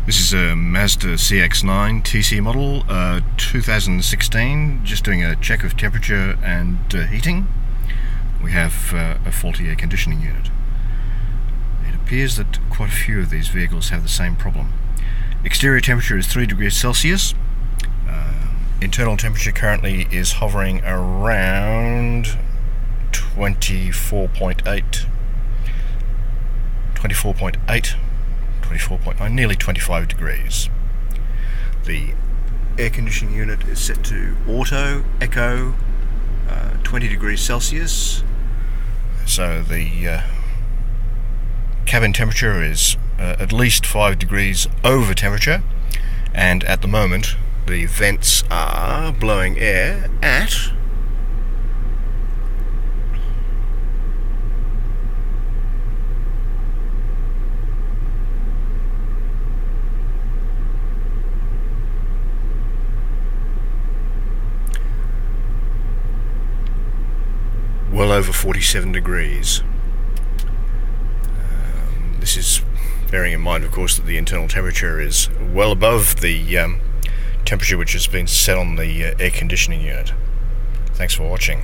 This is a Mazda CX-9 TC model, 2016, just doing a check of temperature and heating. We have a faulty air conditioning unit. It appears that quite a few of these vehicles have the same problem. Exterior temperature is 3 degrees Celsius. Internal temperature currently is hovering around 24.8, 24.9, nearly 25 degrees. The air conditioning unit is set to auto, echo, 20 degrees Celsius. So the cabin temperature is at least 5 degrees over temperature, and at the moment the vents are blowing air at well over 47 degrees. This is bearing in mind, of course, that the internal temperature is well above the temperature which has been set on the air conditioning unit. Thanks for watching.